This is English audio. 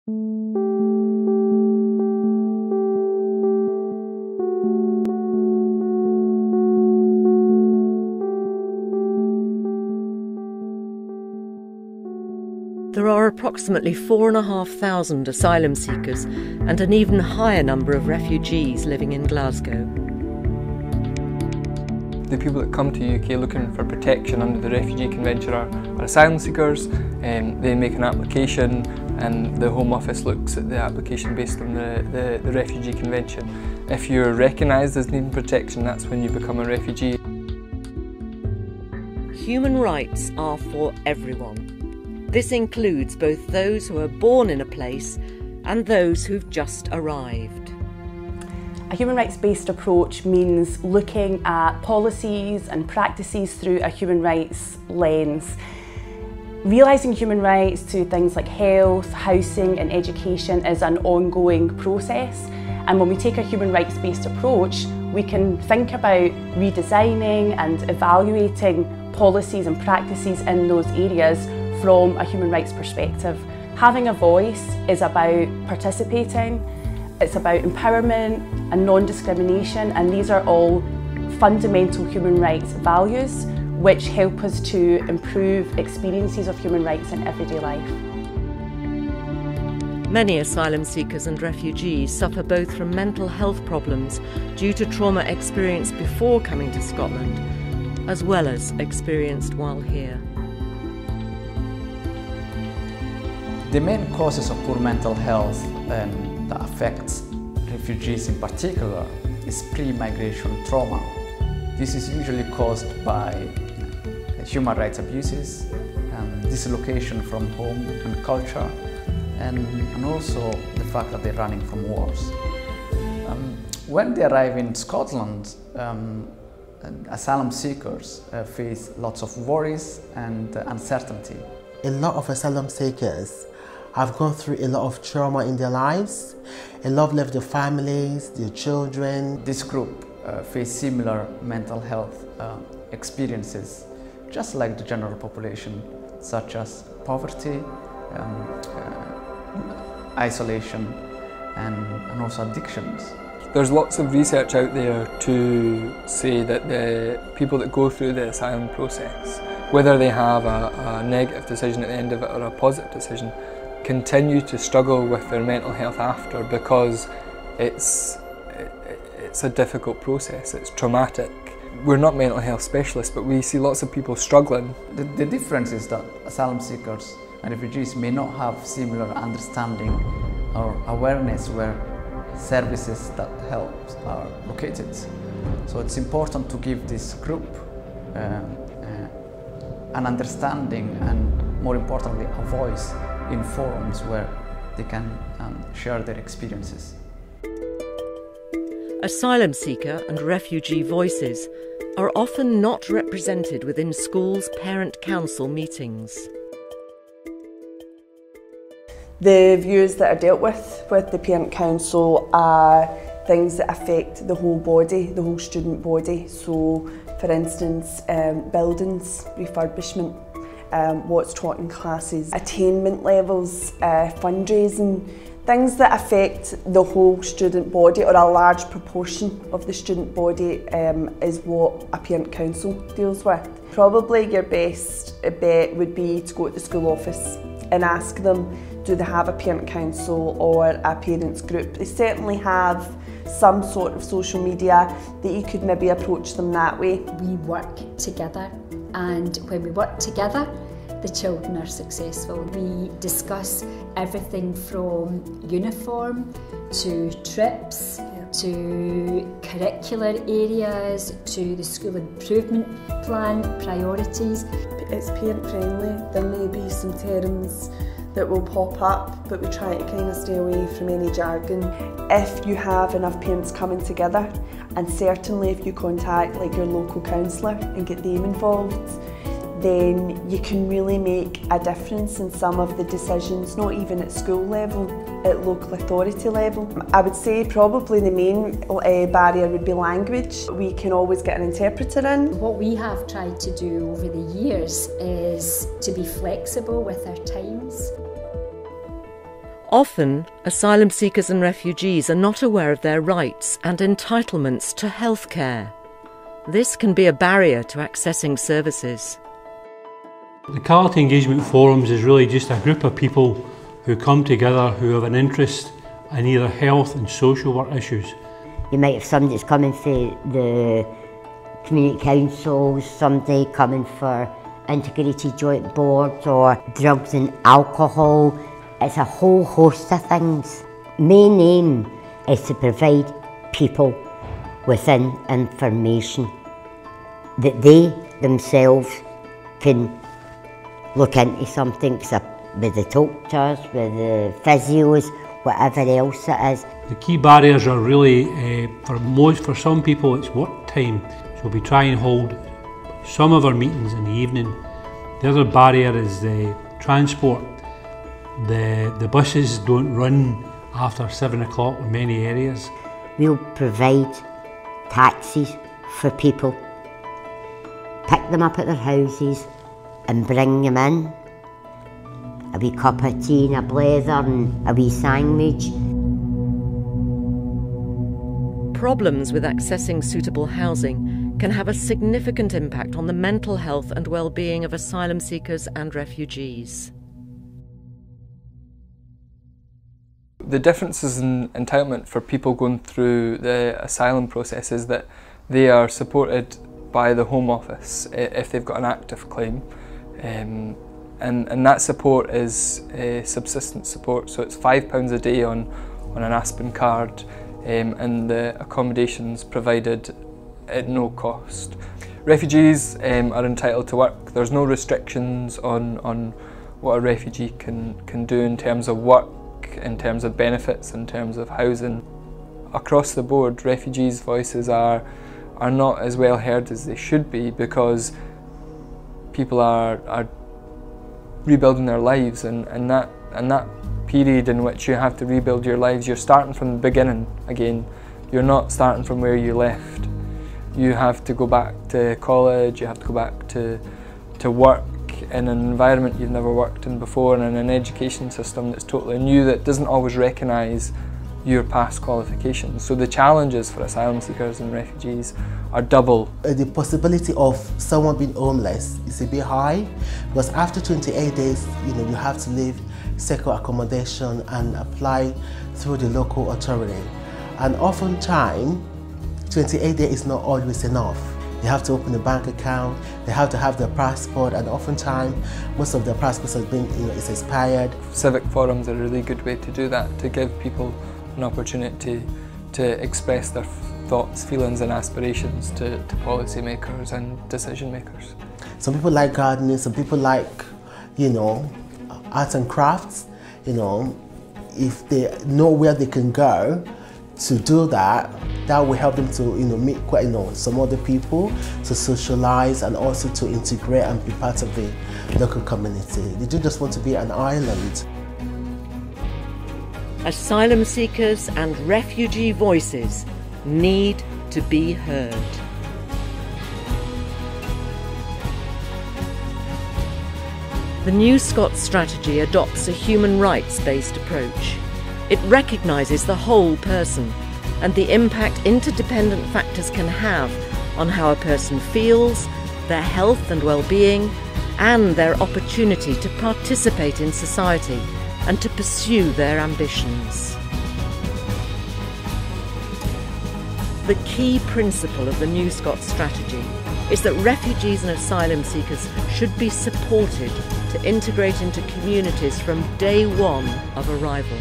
There are approximately 4,500 asylum seekers and an even higher number of refugees living in Glasgow. The people that come to the UK looking for protection under the Refugee Convention are asylum seekers. They make an application and the Home Office looks at the application based on the Refugee Convention. If you're recognised as needing protection, that's when you become a refugee. Human rights are for everyone. This includes both those who are born in a place and those who've just arrived. A human rights-based approach means looking at policies and practices through a human rights lens. Realising human rights to things like health, housing and education is an ongoing process. And when we take a human rights-based approach, we can think about redesigning and evaluating policies and practices in those areas from a human rights perspective. Having a voice is about participating, it's about empowerment and non-discrimination, and these are all fundamental human rights values which help us to improve experiences of human rights in everyday life. Many asylum seekers and refugees suffer both from mental health problems due to trauma experienced before coming to Scotland, as well as experienced while here. The main causes of poor mental health that affects refugees in particular is pre-migration trauma. This is usually caused by human rights abuses, dislocation from home and culture, and also the fact that they're running from wars. When they arrive in Scotland, asylum seekers face lots of worries and uncertainty. A lot of asylum seekers have gone through a lot of trauma in their lives. A lot left their families, their children. This group face similar mental health experiences, just like the general population, such as poverty, isolation, and also addictions. There's lots of research out there to say that the people that go through the asylum process, whether they have a negative decision at the end of it or a positive decision, continue to struggle with their mental health after, because it's a difficult process, it's traumatic. We're not mental health specialists, but we see lots of people struggling. The difference is that asylum seekers and refugees may not have similar understanding or awareness where services that help are located. So it's important to give this group an understanding and, more importantly, a voice in forums where they can share their experiences. Asylum seeker and refugee voices are often not represented within schools' parent council meetings. The views that are dealt with the parent council are things that affect the whole body, the whole student body. So, for instance, buildings, refurbishment, what's taught in classes, attainment levels, fundraising, things that affect the whole student body or a large proportion of the student body is what a parent council deals with. Probably your best bet would be to go to the school office and ask them, do they have a parent council or a parents group? They certainly have some sort of social media that you could maybe approach them that way. We work together, and when we work together, the children are successful. We discuss everything from uniform to trips to curricular areas to the school improvement plan priorities. It's parent friendly. There may be some terms that will pop up, but we try to kind of stay away from any jargon. If you have enough parents coming together, and certainly if you contact like your local counsellor and get them involved, then you can really make a difference in some of the decisions, not even at school level, at local authority level. I would say probably the main barrier would be language. We can always get an interpreter in. What we have tried to do over the years is to be flexible with our times. Often, asylum seekers and refugees are not aware of their rights and entitlements to healthcare. This can be a barrier to accessing services. The Quality Engagement Forums is really just a group of people who come together who have an interest in either health and social work issues. You might have somebody that's coming for the community councils, somebody coming for integrated joint boards or drugs and alcohol. It's a whole host of things. Main aim is to provide people with information that they themselves can look into something, with the doctors, with the physios, whatever else it is. The key barriers are really, for some people it's work time, so we try and hold some of our meetings in the evening. The other barrier is the transport. The buses don't run after 7 o'clock in many areas. We'll provide taxis for people, pick them up at their houses and bring them in. A wee cup of tea and a blether and a wee sandwich. Problems with accessing suitable housing can have a significant impact on the mental health and well-being of asylum seekers and refugees. The differences in entitlement for people going through the asylum process is that they are supported by the Home Office if they've got an active claim. And that support is subsistence support, so it's £5 a day on an Aspen card, and the accommodation's provided at no cost. Refugees are entitled to work. There's no restrictions on what a refugee can do in terms of work, in terms of benefits, in terms of housing. Across the board, refugees' voices are not as well heard as they should be, because people are rebuilding their lives, and that period in which you have to rebuild your lives, you're starting from the beginning again. You're not starting from where you left. You have to go back to college, you have to go back to work in an environment you've never worked in before, and in an education system that's totally new, that doesn't always recognise your past qualifications. So the challenges for asylum seekers and refugees are double. The possibility of someone being homeless is a bit high, because after 28 days, you have to leave secure accommodation and apply through the local authority. And oftentimes, 28 days is not always enough. They have to open a bank account, they have to have their passport, and oftentimes most of their passports have been, it's expired. Civic forums are a really good way to do that, to give people an opportunity to express their thoughts, feelings and aspirations to policy makers and decision makers. Some people like gardening, some people like, arts and crafts. If they know where they can go to do that, that will help them to meet some other people, to socialize, and also to integrate and be part of the local community. They don't just want to be an island. Asylum seekers and refugee voices need to be heard. The new Scots strategy adopts a human rights-based approach. It recognises the whole person and the impact interdependent factors can have on how a person feels, their health and well-being, and their opportunity to participate in society and to pursue their ambitions. The key principle of the New Scots strategy is that refugees and asylum seekers should be supported to integrate into communities from day one of arrival.